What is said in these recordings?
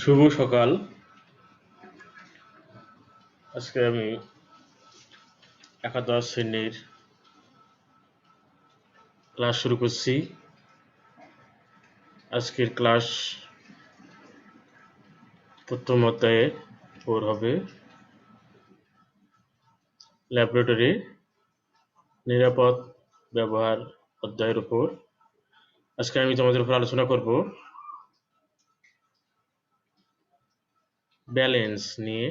শুভ সকাল। আজকে আমি একাদশ শ্রেণীর ক্লাস শুরু করছি। আজকের ক্লাস প্রথম অধ্যায়ে 4 হবে ল্যাবরেটরি নিরাপদ ব্যবহার অধ্যায়ের উপর। আজকে আমি তোমাদের উপর আলোচনা করব ব্যালেন্স নিয়ে।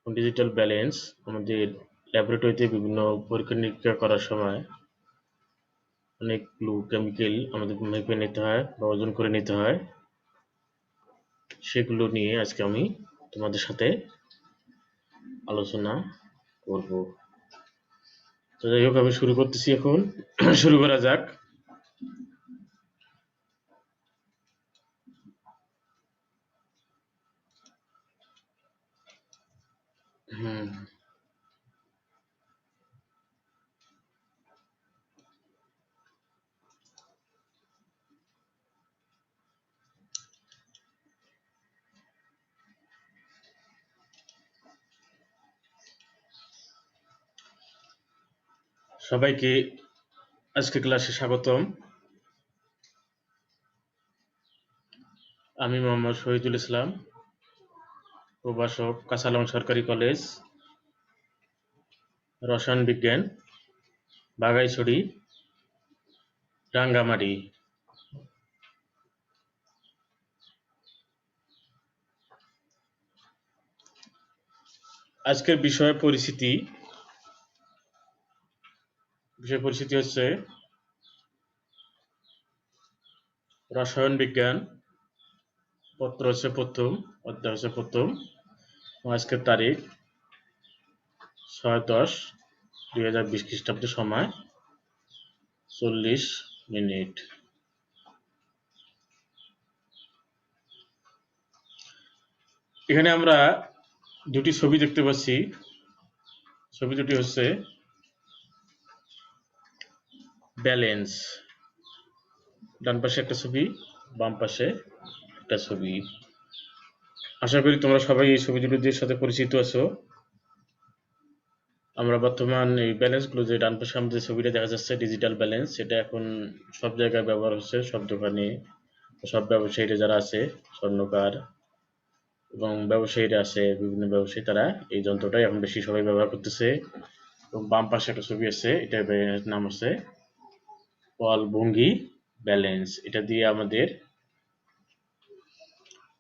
ডিজিটাল ব্যালেন্স আমাদের ল্যাবরেটরিতে বিভিন্ন পরীক্ষা নিরীক্ষা করার সময় অনেকগুলো কেমিক্যাল আমাদের মেপে নিতে হয় বা ওজন করে নিতে হয়। সেগুলো নিয়ে আজকে আমি তোমাদের সাথে আলোচনা করব। তো যাই হোক, আমি শুরু করতেছি এখন। শুরু করা যাক। সবাইকে আজকে ক্লাসে স্বাগতম। আমি মোহাম্মদ শহীদুল ইসলাম, প্রভাষক, কাঁচালং সরকারি কলেজ, রসায়ন বিজ্ঞান, বাঘাইছড়ি, রাঙ্গামাটি। আজকের বিষয় পরিস্থিতি হচ্ছে রসায়ন বিজ্ঞান, পত্র হচ্ছে প্রথম, অধ্যায় হচ্ছে প্রথম। আজকের তারিখ 6-10-2020 খ্রিস্টাব্দ, সময় 40 মিনিট। এখানে আমরা দুটি ছবি দেখতে পাচ্ছি। ছবি দুটি হচ্ছে ব্যালেন্স। ডান পাশে একটা ছবি, বাম পাশে একটা ছবি। আশা করি তোমরা সবাই এই ছবি দুটির সাথে পরিচিত আছো। আমরা বর্তমান এই ব্যালেন্সগুলো, যে ডান পাশে আমাদের ছবিটা দেখা যাচ্ছে ডিজিটাল ব্যালেন্স, এটা এখন সব জায়গায় ব্যবহার হচ্ছে, সব দোকানে, সব ব্যবসায়ীরা যারা আছে, স্বর্ণকার এবং ব্যবসায়ীরা আছে, বিভিন্ন ব্যবসায়ী, তারা এই যন্ত্রটাই এখন বেশি সবাই ব্যবহার করতেছে। এবং বাম পাশে একটা ছবি আছে, এটার নাম হচ্ছে পল ভঙ্গি ব্যালেন্স। এটা দিয়ে আমাদের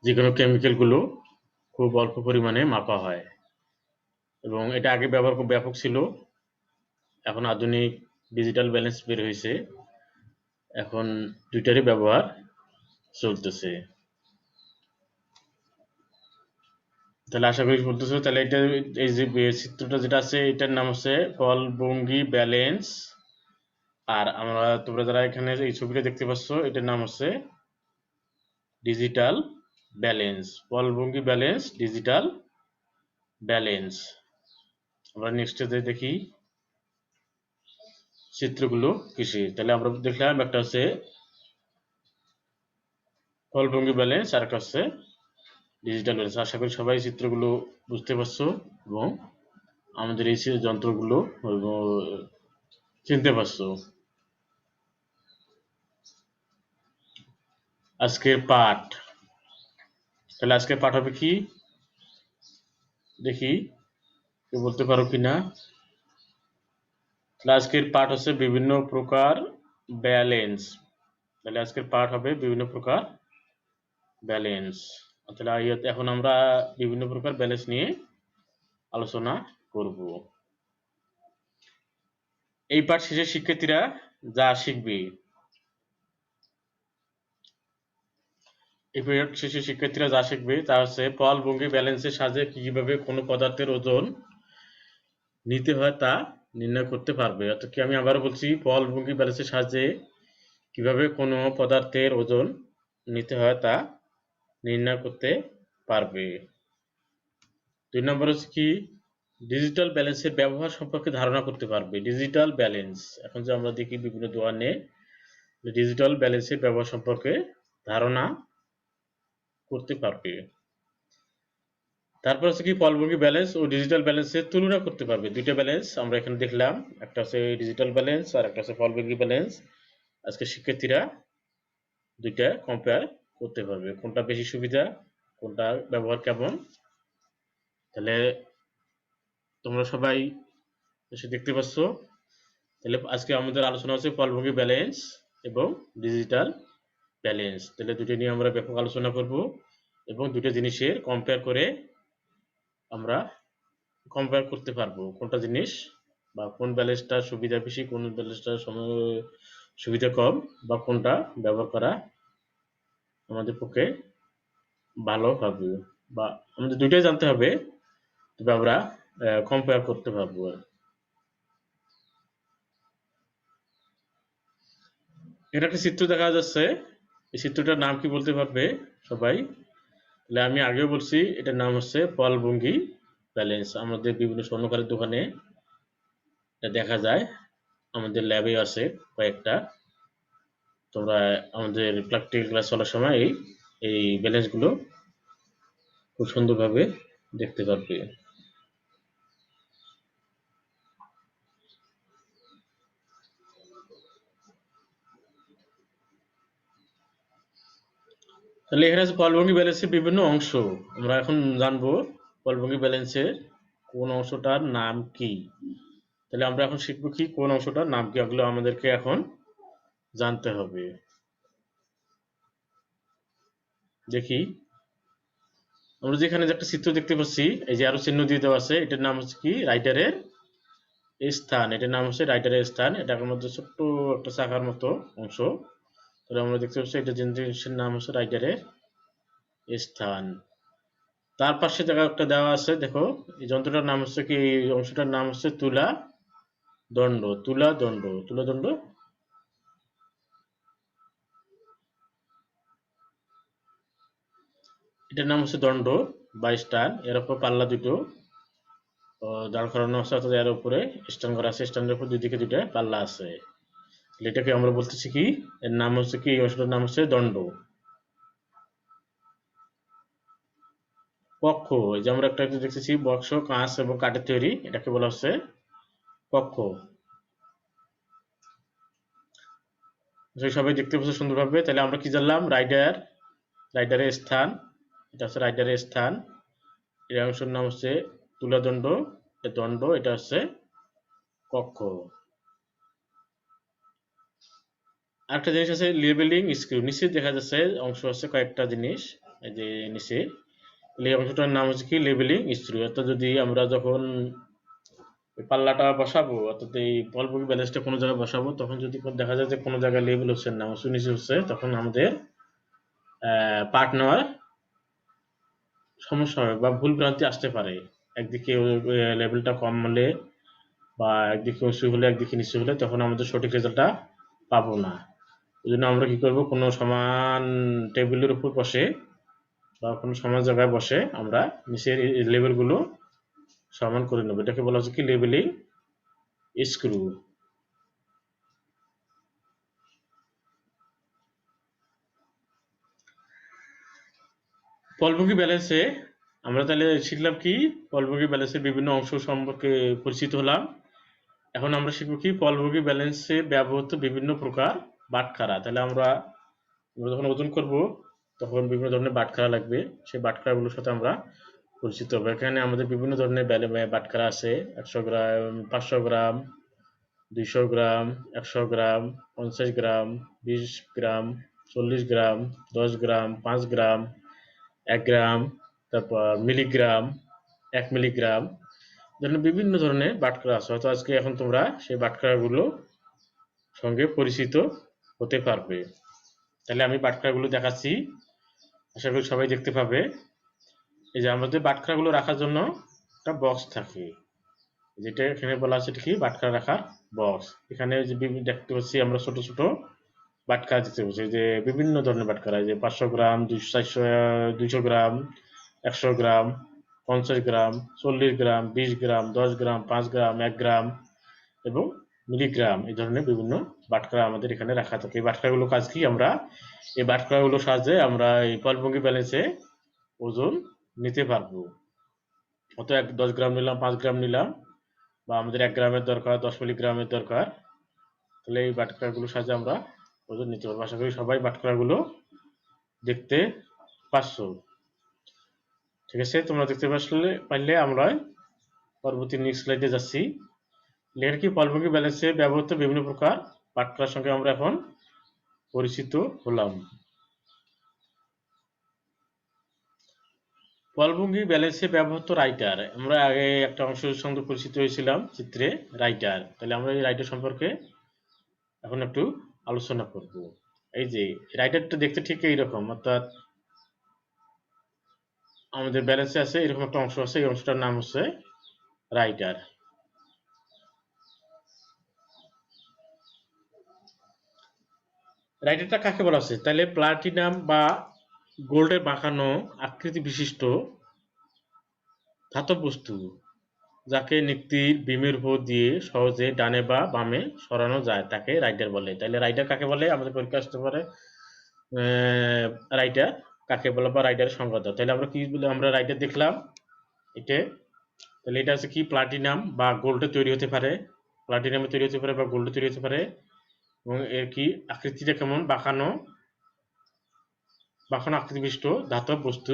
যে কোনো কেমিক্যালগুলো খুব অল্প পরিমাণে মাপা হয় এবং এটা আগে ব্যবহার খুব ব্যাপক ছিল। এখন আধুনিক ডিজিটাল ব্যালেন্স বের হয়েছে, এখন দুইটারই ব্যবহার চলতেছে। তাহলে আশা করি বলতেছো, তাহলে এটা, এই যে চিত্রটা যেটা আছে, এটার নাম হচ্ছে পল ভঙ্গি ব্যালেন্স। আর তোমরা যারা এখানে এই ছবিটা দেখতে পাচ্ছ, এটার নাম হচ্ছে ডিজিটাল ব্যালেন্স। পল ভঙ্গি ব্যালেন্স, ডিজিটাল ব্যালেন্স। আমরা নেক্সটে দেখি চিত্রগুলো কিসে। তাহলে আমরা দেখলাম একটা হচ্ছে পল ভঙ্গি ব্যালেন্স আর একটা হচ্ছে ডিজিটাল ব্যালেন্স। আশা করি সবাই চিত্রগুলো বুঝতে পারছো এবং আমাদের এই যন্ত্রগুলো চিনতে পারছো। আজকের পাঠ, তাহলে আজকের পাঠ হবে কি দেখি, কেউ বলতে পারো কিনা। তাহলে আজকের পাঠ হচ্ছে বিভিন্ন প্রকার ব্যালেন্স। তাহলে আজকের পাঠ হবে বিভিন্ন প্রকার ব্যালেন্স। তাহলে এখন আমরা বিভিন্ন প্রকার ব্যালেন্স নিয়ে আলোচনা করব। এই পাঠ শেষে শিক্ষার্থীরা যা শিখবে, তা হচ্ছে পল ভঙ্গি ব্যালেন্সের সাহায্যে কিভাবে কোনো পদার্থের ওজন নিতে হয় তা নির্ণয় করতে পারবে। অর্থাৎ কি, আমি আবারও বলছি, পল ভঙ্গি ব্যালেন্সের সাহায্যে কিভাবে কোনো পদার্থের ওজন নিতে হয় তা নির্ণয় করতে পারবে। 2 নম্বর হচ্ছে কি, ডিজিটাল ব্যালেন্সের ব্যবহার সম্পর্কে ধারণা করতে পারবে। ডিজিটাল ব্যালেন্স, এখন যে আমরা দেখি বিভিন্ন দোকানে, ডিজিটাল ব্যালেন্সের ব্যবহার সম্পর্কে ধারণা করতে পারবে। তারপর হচ্ছে কি পলভঙ্গি ব্যালেন্স ও ডিজিটাল ব্যালেন্সের তুলনা করতে পারবে। দুইটা ব্যালেন্স আমরা এখানে দেখলাম, একটা হচ্ছে ডিজিটাল ব্যালেন্স আর একটা হচ্ছে পলভঙ্গি ব্যালেন্স। আজকে শিক্ষার্থীরা দুইটা কম্পেয়ার করতে পারবে, কোনটা বেশি সুবিধা, কোনটা ব্যবহার কেমন। তাহলে তোমরা সবাই এসে দেখতে পাচ্ছ। তাহলে আজকে আমাদের আলোচনা হচ্ছে পলভঙ্গি ব্যালেন্স এবং ডিজিটাল ব্যালেন্স। তাহলে দুটো নিয়ে আমরা ব্যাপক আলোচনা করব এবং দুটো জিনিসের কম্পেয়ার করে আমরা কম্পেয়ার করতে পারবো কোনটা জিনিস বা কোন ব্যালেন্সটা সুবিধা বেশি, কোন ব্যালেন্সটা সুবিধা কম, বা কোনটা ব্যবহার করা আমাদের পক্ষে ভালো হবে, বা আমাদের দুইটাই জানতে হবে, তবে আমরা কম্পেয়ার করতে পারবো। এটা একটা চিত্র দেখা যাচ্ছে, এই চিত্রটার নাম কি বলতে পারবে সবাই? তাহলে আমি আগেও বলছি এটার নাম হচ্ছে পলভঙ্গি ব্যালেন্স। আমাদের বিভিন্ন স্বর্ণকারের দোকানে এটা দেখা যায়, আমাদের ল্যাবে আছে কয়েকটা। তোমরা আমাদের প্র্যাকটিক্যাল ক্লাস চলার সময় এই ব্যালেন্সগুলো খুব সুন্দরভাবে দেখতে পারবে। তাহলে এখানে আছে পলভঙ্গি ব্যালেন্সের বিভিন্ন অংশ। আমরা এখন জানবো পলভঙ্গি ব্যালেন্সের কোন অংশটার নাম কি। তাহলে আমরা এখন শিখবো কি কোন অংশটার নাম কি, এগুলো আমাদেরকে এখন জানতে হবে। দেখি, আমরা যেখানে যে একটা চিত্র দেখতে পাচ্ছি, এই যে আরো চিহ্ন দিয়ে দেওয়া আছে, এটার নাম হচ্ছে কি রাইটারের স্থান। এটার নাম হচ্ছে রাইটারের স্থান। এটার মধ্যে ছোট্ট একটা চাকার মতো অংশ। তাহলে আমরা দেখতে পাচ্ছি এটা জিনিসের নাম হচ্ছে রাইটারের স্থান। তার পাশে দেখা একটা দেওয়া আছে, দেখো এই যন্ত্রটার নাম হচ্ছে কি, এই অংশটার নাম হচ্ছে তুলা দণ্ড। তুলা দণ্ড, তুলা দণ্ড। এটার নাম হচ্ছে দণ্ড বা স্টান। এর উপর পাল্লা দুটো দাঁড় করানো আছে, অর্থাৎ এর উপরে স্ট্যান্ড করা আছে, স্ট্যান্ডের উপর দুই দিকে দুইটা পাল্লা আছে। এটাকে আমরা বলতেছি কি, এর নাম হচ্ছে কি, এই অংশটার নাম হচ্ছে দণ্ড। কক্ষ, এই যে আমরা একটা দেখতেছি বক্স, কাঁচ এবং কাঠের তৈরি, এটাকে বলা হচ্ছে কক্ষ। সবাই দেখতে পাচ্ছে সুন্দরভাবে। তাহলে আমরা কি জানলাম, রাইডারের স্থান, এটা হচ্ছে রাইডারের স্থান। এর অংশের নাম হচ্ছে তুলাদণ্ড, এটা দণ্ড, এটা হচ্ছে কক্ষ। আরেকটা জিনিস আছে লেবেলিং স্ক্রু। নিচে দেখা যাচ্ছে অংশ আছে কয়েকটা জিনিস, এই যে নিচে এই অংশটার নাম হচ্ছে কি লেবেলিং স্ক্রু। অর্থাৎ যদি আমরা যখন পাল্লাটা বসাবো, অর্থাৎ এই পলভঙ্গি ব্যালেন্সটা কোনো জায়গায় বসাবো, তখন যদি দেখা যায় যে কোনো জায়গায় লেবেল হচ্ছে না, উঁচু নিচে হচ্ছে, তখন আমাদের পার্ট নেওয়ার সমস্যা হবে বা ভুল ভ্রান্তি আসতে পারে। একদিকে লেভেলটা কম হলে বা একদিকে উঁচু হলে একদিকে নিচু হলে তখন আমাদের সঠিক রেজাল্টটা পাবো না। এই জন্য আমরা কি করবো, কোনো সমান টেবিলের উপর বসে বা কোনো সমান জায়গায় বসে আমরা নিচের লেভেলগুলো সমান করে নেবো। এটাকে বলা হচ্ছে কি লেবেলিং স্ক্রু। পলভঙ্গি ব্যালেন্সে আমরা তাহলে শিখলাম কি, পলভঙ্গি ব্যালেন্সের বিভিন্ন অংশ সম্পর্কে পরিচিত হলাম। এখন আমরা শিখব কি পলভঙ্গি ব্যালেন্সে ব্যবহৃত বিভিন্ন প্রকার বাটখারা। তাহলে আমরা যখন ওজন করব তখন বিভিন্ন ধরনের বাটখারা লাগবে, সেই বাটখারাগুলোর সাথে আমরা পরিচিত হবো। এখানে আমাদের বিভিন্ন ধরনের বাটখারা আছে, 100 গ্রাম, 500 গ্রাম, 200 গ্রাম, 100 গ্রাম, 50 গ্রাম, 20 গ্রাম, 40 গ্রাম, 10 গ্রাম, 5 গ্রাম, 1 গ্রাম, তারপর মিলিগ্রাম, 1 মিলিগ্রাম। বিভিন্ন ধরনের বাটখারা আছে, হয়তো আজকে এখন তোমরা সেই বাটখারাগুলো সঙ্গে পরিচিত হতে পারবে। তাহলে আমি বাটখারাগুলো দেখাচ্ছি, আশা করি সবাই দেখতে পাবে। এই যে আমাদের বাটখারাগুলো রাখার জন্য একটা বক্স থাকে, যেটা এখানে বলা আছে কি বাটখারা রাখার বক্স। এখানে যে দেখতে পাচ্ছি আমরা ছোট ছোট বাটখারা দেখতে পাচ্ছি, যে বিভিন্ন ধরনের বাটখারা, যে 500 গ্রাম, 200 গ্রাম, 100 গ্রাম, 50 গ্রাম, 40 গ্রাম, 20 গ্রাম, 10 গ্রাম, 5 গ্রাম, 1 গ্রাম এবং মিলিগ্রাম এই ধরনের বিভিন্ন বাটখারা আমাদের এখানে রাখা থাকে। এই বাটখারাগুলো কাজ কি, আমরা এই বাটখারাগুলোর সাহায্যে আমরা এই পয়েলভঙ্গি ব্যালেন্সে ওজন নিতে পারবো। অত 10 গ্রাম নিলাম, 5 গ্রাম নিলাম, বা আমাদের 1 গ্রামের দরকার, 10 মিলিগ্রামের দরকার, তাহলে এই বাটখারাগুলোর সাহায্যে আমরা ওজন নিতে পারবো। আশা করি সবাই বাটখারাগুলো দেখতে পাচ্ছো। ঠিক আছে, তোমরা দেখতে পারলে আমরা পরবর্তী নেক্সট স্লাইডে যাচ্ছি। লেখার কি, পয়েলভঙ্গি ব্যালেন্সে ব্যবহৃত বিভিন্ন প্রকার বাটখারার সঙ্গে আমরা এখন পরিচিত হলাম। পয়েলভঙ্গি ব্যালেন্সে ব্যবহৃত রাইটার, আমরা আগে একটা অংশের সঙ্গে পরিচিত হয়েছিলাম চিত্রে, রাইটার। তাহলে আমরা এই রাইটার সম্পর্কে এখন একটু আলোচনা করব। এই যে রাইটারটা দেখতে ঠিক এইরকম, অর্থাৎ আমাদের ব্যালেন্সে আছে এরকম একটা অংশ আছে, এই অংশটার নাম হচ্ছে রাইটার। রাইটারটা কাকে বলা আছে, তাহলে প্লাটিনাম বা গোল্ডের বাঁকানো আকৃতি বিশিষ্ট ধাতব বস্তু যাকে নিক্তির বিমের উপর দিয়ে সহজে ডানে বা বামে সরানো যায় তাকে রাইটার বলে। তাহলে রাইটার কাকে বলে, আমাদের পরীক্ষা আসতে পারে রাইটার কাকে বলে বা রাইটারের সংজ্ঞা দাও। তাহলে আমরা কি বলে, আমরা রাইটার দেখলাম এটা, তাহলে এটা হচ্ছে কি, প্লাটিনাম বা গোল্ডে তৈরি হতে পারে, প্লাটিনামে তৈরি হতে পারে বা গোল্ডে তৈরি হতে পারে, এবং এর কি আকৃতিটা কেমন, বাঁকানো আকৃতি বিশিষ্ট ধাতব বস্তু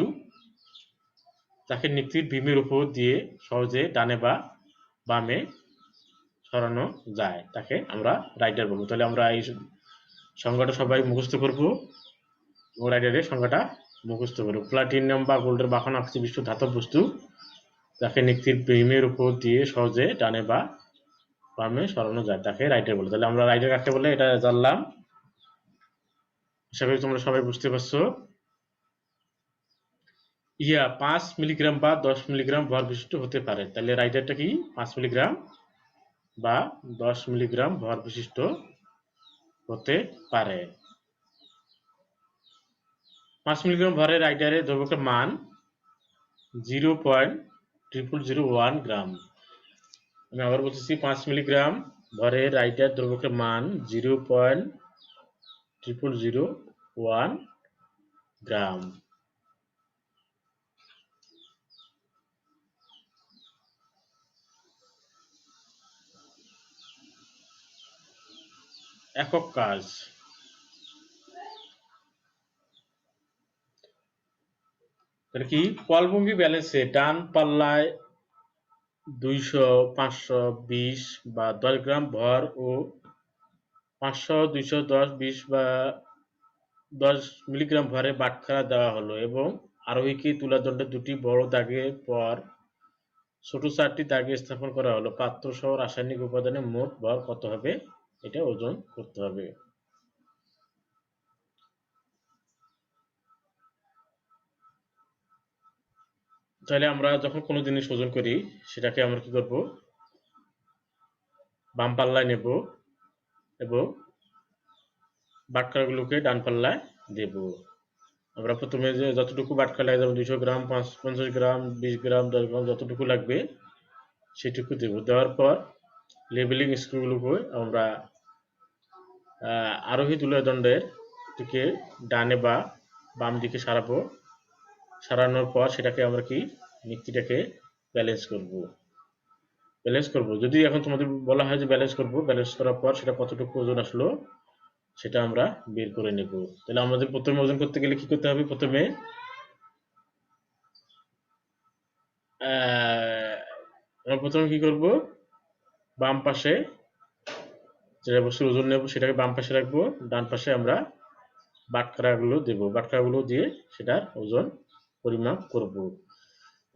যাকে নিক্তির বিমের উপর দিয়ে সহজে ডানে বা বামে সরানো যায় তাকে আমরা রাইটার বলবো। তাহলে আমরা এই সংজ্ঞাটা সবাই মুখস্থ করবো এবং রাইটারের সংজ্ঞাটা মুখস্থ করবো। প্লাটিনাম বা গোল্ডের বাঁকানো আকৃতি বিশিষ্ট ধাতব বস্তু যাকে নিক্তির বিমের উপর দিয়ে সহজে ডানে বা বামে সরানো যায় তাকে রাইটার বলে। তাহলে আমরা রাইটার কাকে বলে এটা জানলাম, আশা করি তোমরা সবাই বুঝতে পারছো। 5 মিলিগ্রাম বা 10 মিলিগ্রাম ভর বিশিষ্ট হতে পারে। তাহলে রাইটারটা কি 5 মিলিগ্রাম বা 10 মিলিগ্রাম ভর বিশিষ্ট হতে পারে। 5 মিলিগ্রাম ভরের রাইটারের দ্রব্যকের মান 0.0001 গ্রাম। আমি আবার বলতেছি, 5 মিলিগ্রাম ভরের রাইটার দ্রব্যকের মান 0.0001 গ্রাম। একক কাজ, তাহলে কি, পয়েলভঙ্গি ব্যালেন্সে ডান পাল্লায় 200, 500, 20 বা 10 গ্রাম ভর ও 500, 210, 20 বা 10 মিলিগ্রাম ভরে বাটখারা দেওয়া হলো এবং আরোহীকে তুলাদণ্ডে দুটি বড় দাগের পর ছোট 4টি দাগে স্থাপন করা হলো। পাত্র সহ রাসায়নিক উপাদানের মোট ভর কত হবে, এটা ওজন করতে হবে। তাহলে আমরা যখন কোনো জিনিস ওজন করি সেটাকে আমরা কি করব, বাম পাল্লায় নেব এবং বাটখারাগুলোকে ডান পাল্লায় দেব। আমরা প্রথমে যে যতটুকু বাটখারা লাগে, যেমন 200 গ্রাম, 50 গ্রাম, 20 গ্রাম, 10 গ্রাম, যতটুকু লাগবে সেটুকু দেব। দেওয়ার পর লেবেলিং স্ক্রুগুলোকে আমরা আরোহী তুলাদণ্ডের দিকে ডানে বা বাম দিকে সারাবো। সারানোর পর সেটাকে আমরা কি, নিক্তিটাকে ব্যালেন্স করব। যদি এখন তোমাদের বলা হয় যে ব্যালেন্স করব, ব্যালেন্স করার পর সেটা কতটুকু ওজন আসলো সেটা আমরা বের করে নেব। তাহলে আমাদের প্রথমে ওজন করতে গেলে কি করতে হবে, প্রথমে আমরা প্রথমে কি করব, বাম পাশে যেটা বস্তুর ওজন নেব সেটাকে বাম পাশে রাখবো, ডান পাশে আমরা বাটখারাগুলো দেব, বাটখারাগুলো দিয়ে সেটার ওজন পরিমাপ করব।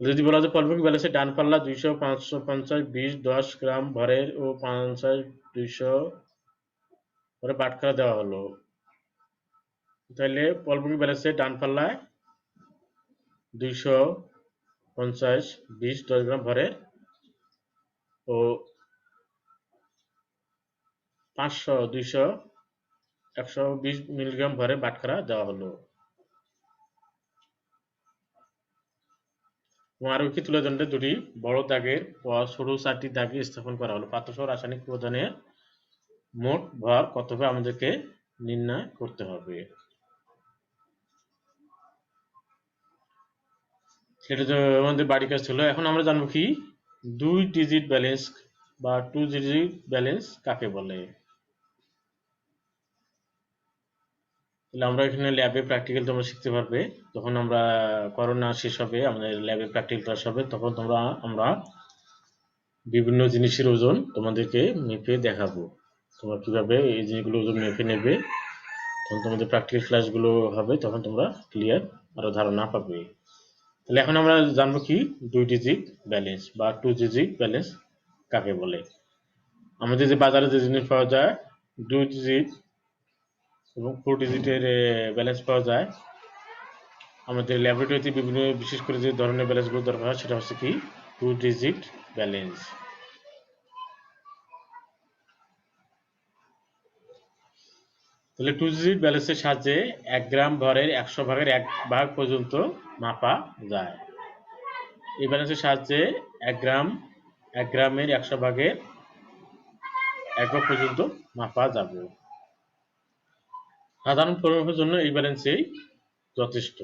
যদি বলা যায় পয়েলভঙ্গি ব্যালেন্সে ডান পাল্লা 200, 550, 20, 10 গ্রাম ভরের ও 50, 200 করে বাটখারা দেওয়া হলো, তাহলে পয়েলভঙ্গি ব্যালেন্সে ডান পাল্লায় 250, 20, 10 গ্রাম ভরের ও 500, 200, 120 মিলিগ্রাম ভরে বাটখারা দেওয়া হলো। আরোহী তুলাদণ্ডে দুটি বড় দাগের পর ছোট 4টি দাগে স্থাপন করা হলো। পাত্র সহ রাসায়নিক উপাদানের মোট ভর কত হবে আমাদেরকে নির্ণয় করতে হবে। সেটা তো আমাদের বাড়ির কাজ ছিল। এখন আমরা জানবো কি 2 ডিজিট ব্যালেন্স বা 2 ডিজিট ব্যালেন্স কাকে বলে। তাহলে আমরা এখানে ল্যাবে প্র্যাকটিক্যাল তোমরা শিখতে পারবে। যখন আমরা করোনা শেষ হবে, আমাদের ল্যাবে প্র্যাকটিক্যাল ক্লাস হবে, তখন আমরা বিভিন্ন জিনিসের ওজন তোমাদেরকে মেপে দেখাবো। তোমরা কিভাবে এই জিনিসগুলো ওজন মেপে নেবে, তখন তোমাদের প্র্যাকটিক্যাল ক্লাসগুলো হবে, তখন তোমরা ক্লিয়ার আরো ধারণা পাবে। তাহলে এখন আমরা জানবো কি 2 ডিজিট ব্যালেন্স বা 2 ডিজিট ব্যালেন্স কাকে বলে। আমাদের যে বাজারে যে জিনিস পাওয়া যায় 2 ডিজিট এবং 4 ডিজিটের ব্যালেন্স পাওয়া যায়, আমাদের ল্যাবরেটরিতে বিভিন্ন বিশেষ করে যে ধরনের ব্যালেন্সগুলো দরকার হয় সেটা হচ্ছে কি 2 ডিজিট ব্যালেন্স। তাহলে 2 ডিজিট ব্যালেন্সের সাহায্যে 1 গ্রাম ভরের 100 ভাগের 1 ভাগ পর্যন্ত মাপা যায়। এই ব্যালেন্সের সাহায্যে 1 গ্রামের 100 ভাগের 1 ভাগ পর্যন্ত মাপা যাবে। সাধারণ পরিমাপের জন্য এই ব্যালেন্সই যথেষ্ট।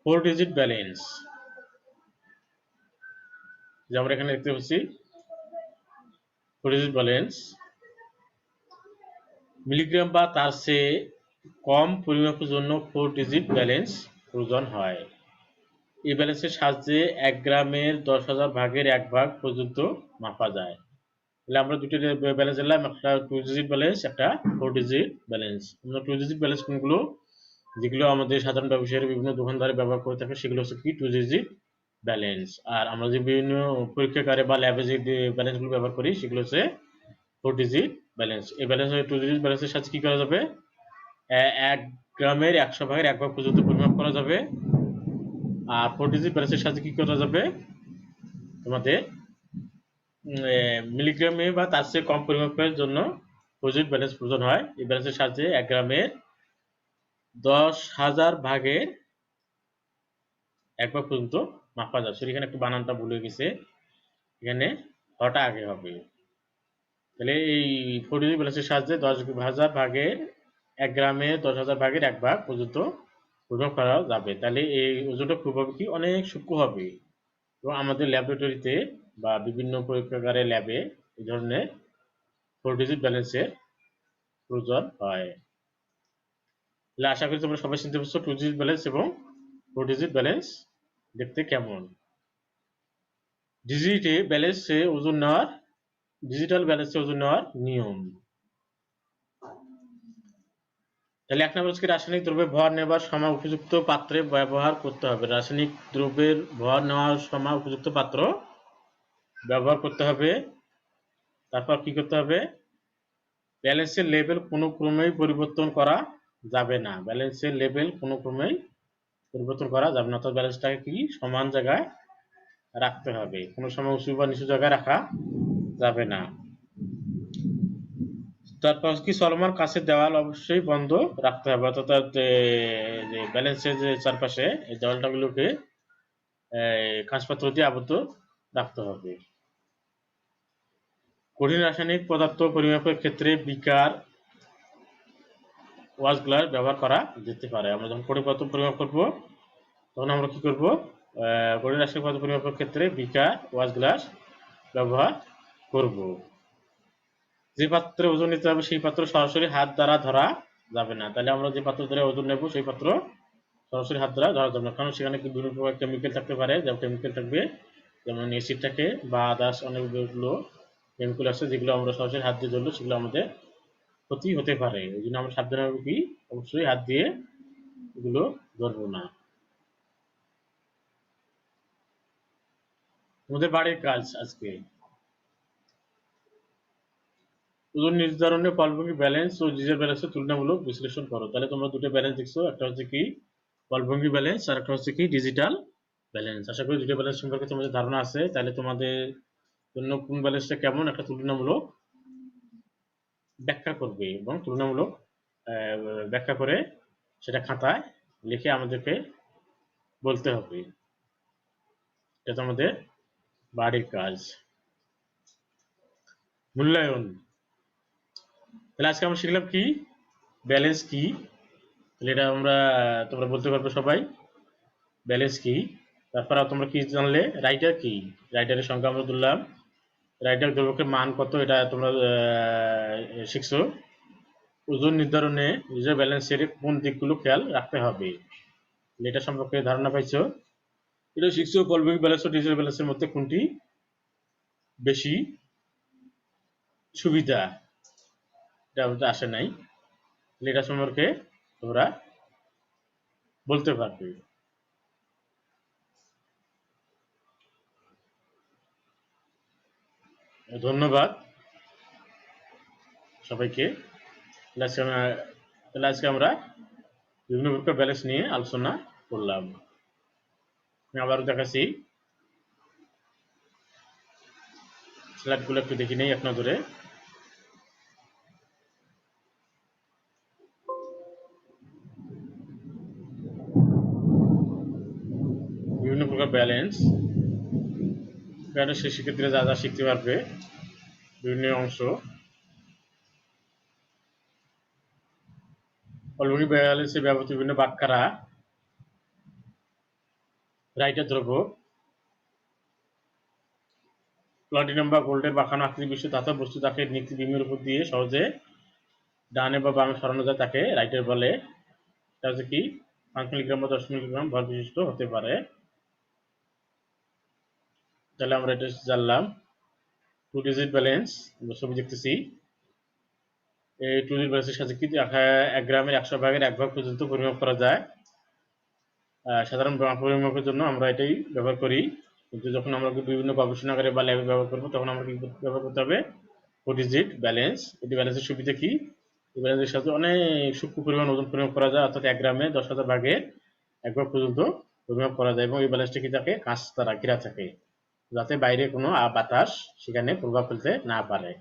4 ডিজিট ব্যালেন্স, যে আমরা এখানে দেখতে পাচ্ছি 4 ডিজিট ব্যালেন্স মিলিগ্রাম বা তার চেয়ে কম পরিমাপের জন্য 4 ডিজিট ব্যালেন্স প্রয়োজন হয়। এই ব্যালেন্সের সাহায্যে 1 গ্রামের 10,000 ভাগের 1 ভাগ পর্যন্ত মাপা যায়। তাহলে আমরা দুটো ব্যালেন্স দিলাম, একটা 2 ডিজিট ব্যালেন্স, একটা 4 ডিজিট ব্যালেন্স। আমরা 2 ডিজিট ব্যালেন্স কোনগুলো, যেগুলো আমাদের সাধারণ ব্যবসায়ীরা বিভিন্ন দোকানদারে ব্যবহার করে থাকে সেগুলো হচ্ছে কি 2 ডিজিট ব্যালেন্স। আর আমরা যে বিভিন্ন পরীক্ষাগারে বা ল্যাবে যে ব্যালেন্সগুলো ব্যবহার করি সেগুলো হচ্ছে 4 ডিজিট ব্যালেন্স। এই ব্যালেন্স 2 ডিজিট ব্যালেন্সের সাথে কি করা যাবে, 1 গ্রামের 100 ভাগের 1 ভাগ পর্যন্ত পরিমাপ করা যাবে। আর 4 ডিজিট ব্যালেন্সের সাথে কি করা যাবে, তোমাদের মিলিগ্রামে বা তার চেয়ে কম পরিমাপের জন্য ডিজিট ব্যালেন্স প্রয়োজন হয়। এই ব্যালেন্সের সাহায্যে 1 গ্রামের 10,000 ভাগের 1 ভাগ পর্যন্ত মাপা যায়। এখানে একটু বানানটা ভুলে গেছে, এখানে হটা আগে হবে। তাহলে এই 4 ডিজিট ব্যালেন্সের সাহায্যে 10,000 ভাগের 1 গ্রামে 10,000 ভাগের 1 ভাগ পর্যন্ত পরিমাপ করা যাবে। তাহলে এই ওজনটা খুব হবে কি অনেক সূক্ষ্ম হবে, এবং আমাদের ল্যাবরেটরিতে বা বিভিন্ন পরীক্ষাগারে ল্যাবে এই ধরনের 4 ডিজিট ব্যালেন্সের প্রয়োজন হয়। তাহলে আশা করি তোমরা সবাই চিনতে পারছো 2 ডিজিট ব্যালেন্স এবং 4 ডিজিট ব্যালেন্স দেখতে কেমন। ডিজিটাল ব্যালেন্সে ওজন নেওয়ার নিয়ম। তাহলে 1 নম্বর হচ্ছে রাসায়নিক দ্রব্যের ভর নেবার সময় উপযুক্ত পাত্রে ব্যবহার করতে হবে। রাসায়নিক দ্রব্যের ভর নেওয়ার সময় উপযুক্ত পাত্র ব্যবহার করতে হবে। তারপর কি করতে হবে, ব্যালেন্সের লেভেল কোনো ক্রমেই পরিবর্তন করা যাবে না। ব্যালেন্সের লেভেল কোনো ক্রমেই পরিবর্তন করা যাবে না, অর্থাৎ ব্যালেন্সটাকে কি সমান জায়গায় রাখতে হবে, কোনো সময় উঁচু বা নিচু জায়গায় রাখা যাবে না। তারপর কি চলমান কাছের দেওয়াল অবশ্যই বন্ধ রাখতে হবে, অর্থাৎ যে ব্যালেন্সের যে চারপাশে এই দেওয়ালটাগুলোকে কাঁচপাত্র দিয়ে আবদ্ধ রাখতে হবে। কঠিন রাসায়নিক পদার্থ পরিমাপের ক্ষেত্রে বিকার, ওয়াশ গ্লাস ব্যবহার করা যেতে পারে। আমরা যখন কঠিন পদার্থ পরিমাপ করব তখন আমরা কি করব, কঠিন রাসায়নিক পদার্থ পরিমাপের ক্ষেত্রে বিকার, ওয়াশ গ্লাস ব্যবহার করব। যে পাত্রে ওজন নিতে হবে সেই পাত্র সরাসরি হাত দ্বারা ধরা যাবে না। তাহলে আমরা যে পাত্র ধরে ওজন নেব সেই পাত্র সরাসরি হাত দ্বারা ধরা যাবে না, কারণ সেখানে বিভিন্ন প্রকার কেমিক্যাল থাকতে পারে। যেমন কেমিক্যাল থাকবে, যেমন অ্যাসিড থাকে বা আদার্স অনেকগুলো কেমিক্যাল আছে যেগুলো আমরা সরাসরি হাত দিয়ে ধরলে সেগুলো আমাদের ক্ষতি হতে পারে। এই জন্য আমরা সাবধানে হবে কি অবশ্যই হাত দিয়ে এগুলো ধরবো না। আমাদের বাড়ির কাজ আজকে ওজন নির্ধারণে ফলভঙ্গি ব্যালেন্স ও ডিজিটাল ব্যালেন্সের তুলনামূলক বিশ্লেষণ করো। তাহলে তোমরা দুটো ব্যালেন্স দেখছো, একটা হচ্ছে কি ফলভঙ্গি ব্যালেন্স আর একটা হচ্ছে কি ডিজিটাল ব্যালেন্স। আশা করি দুটো ব্যালেন্স সম্পর্কে তোমাদের ধারণা আছে। তাহলে তোমাদের জন্য কোন ব্যালেন্সটা কেমন একটা তুলনামূলক ব্যাখ্যা করবে, এবং তুলনামূলক ব্যাখ্যা করে সেটা খাতায় লিখে আমাদেরকে বলতে হবে। এটা তোমাদের বাড়ির কাজ। মূল্যায়ন। তাহলে আজকে আমরা শিখলাম কি, ব্যালেন্স কি। তাহলে এটা তোমরা বলতে পারবে সবাই, ব্যালেন্স কি। তারপর তোমরা কি জানলে, রাইটার কি, রাইটারের সংখ্যা আমরা ধরলাম, রাইটার ধ্রুবকের মান কত এটা তোমরা শিখছো। ওজন নির্ধারণে রিজার্ভ ব্যালেন্সের কোন দিকগুলো খেয়াল রাখতে হবে এটা সম্পর্কে ধারণা পাইছো। এটা শিখছো পলভিক ব্যালেন্স ও রিজার্ভ ব্যালেন্সের মধ্যে কোনটি বেশি সুবিধা, এটা আসে নাই, এটা সম্পর্কে তোমরা বলতে পারবে। ধন্যবাদ সবাইকে। তাহলে আজকে আমরা বিভিন্ন প্রকার ব্যালেন্স নিয়ে আলোচনা করলাম। আমি আবারও দেখাচ্ছি, স্লাইডগুলো একটু দেখে নেই এক নজরে। বিভিন্ন প্রকার ব্যালেন্স, সেক্ষেত্রে যা যা শিখতে পারবে বিভিন্ন অংশ। পলভিক ব্যালেন্সে ব্যবহৃত বিভিন্ন বাটখারা, রাইটার দ্রব্য, প্লাটিনাম বা গোল্ডের বাঁকানো আকৃতি বিশিষ্ট ধাতব বস্তু তাকে নিত্যি বিমের উপর দিয়ে সহজে ডানে বা বামে সরানো যায় তাকে রাইটার বলে। এটা হচ্ছে কি 5 মিলিগ্রাম বা 10 মিলিগ্রাম ভর বিশিষ্ট হতে পারে। তাহলে আমরা এটা জানলাম। 2 ডিজিট ব্যালেন্স ছবি দেখতেছি। এই 2 ডিজিট ব্যালেন্সের সাথে কি 1 গ্রামের 100 ভাগের 1 ভাগ পর্যন্ত পরিমাপ করা যায়। সাধারণ পরিমাপের জন্য আমরা এটাই ব্যবহার করি, কিন্তু যখন আমরা বিভিন্ন গবেষণাগারে বা ল্যাবে ব্যবহার করবো তখন আমরা কি ব্যবহার করতে হবে 4 ডিজিট ব্যালেন্স। এটি ব্যালেন্সের সুবিধা কি, এই ব্যালেন্সের সাথে অনেক সূক্ষ্ম পরিমাণ ওজন পরিমাপ করা যায়, অর্থাৎ 1 গ্রামে 10,000 ভাগের 1 ভাগ পর্যন্ত পরিমাপ করা যায়, এবং এই ব্যালেন্সটা কি থাকে কাঁচ দ্বারা ঘেরা থাকে, যাতে বাইরে কোনো বাতাস সেখানে প্রভাব ফেলতে না পারে।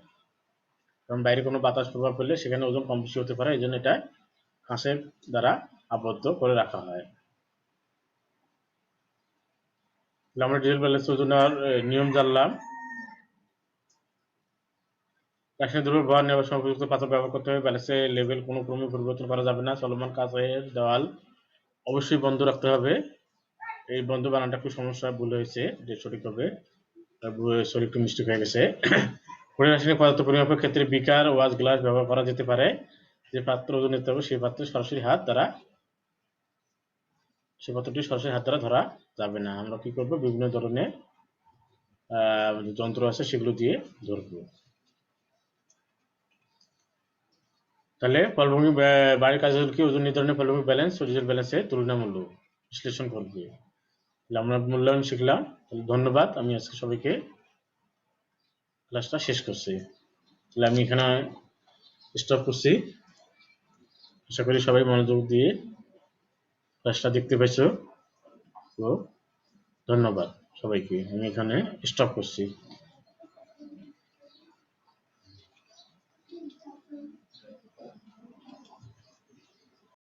কারণ বাইরে কোনো বাতাস প্রভাব ফেললে সেখানে ওজন কম বেশি হতে পারে, এই জন্য এটা কাঁচের দ্বারা আবদ্ধ করে রাখা হয়। আমরা ডিজিটাল ব্যালেন্স ওজনের নিয়ম জানলাম। রাসায়নিক দ্রব্য ভর নেওয়ার সময় উপযুক্ত পাত্র ব্যবহার করতে হবে। ব্যালেন্সের লেভেল কোনো ক্রমে পরিবর্তন করা যাবে না। চলমান কাজের দেওয়াল অবশ্যই বন্ধ রাখতে হবে। এই বন্ধ বানানটা একটু সমস্যা, ভুল হয়েছে, যে সঠিক হবে, সরি একটু মিস্টেক হয়ে গেছে। রাসায়নিক পদার্থ পরিমাপের ক্ষেত্রে বিকার, ওয়াশ গ্লাস ব্যবহার করা যেতে পারে। যে পাত্র ওজন নিতে হবে সেই পাত্রে সরাসরি হাত দ্বারা, সে পাত্রটি সরাসরি হাত দ্বারা ধরা যাবে না। আমরা কি করব, বিভিন্ন ধরনের যন্ত্র আছে সেগুলো দিয়ে ধরবো। তাহলে ফলভূমি বাড়ির কাজ হল কি, ওজন নির্ধারণে ফলভূমি ব্যালেন্স ও রিজার্ভ ব্যালেন্সের তুলনামূল্য বিশ্লেষণ করবে। তাহলে আমরা মূল্যায়ন শিখলাম। ধন্যবাদ, আমি আজকে সবাইকে ক্লাসটা শেষ করছি। তাহলে আমি এখানে স্টপ করছি। আশা করি সবাই মনোযোগ দিয়ে ক্লাসটা দেখতে পাইছো। তো ধন্যবাদ সবাইকে, আমি এখানে স্টপ করছি।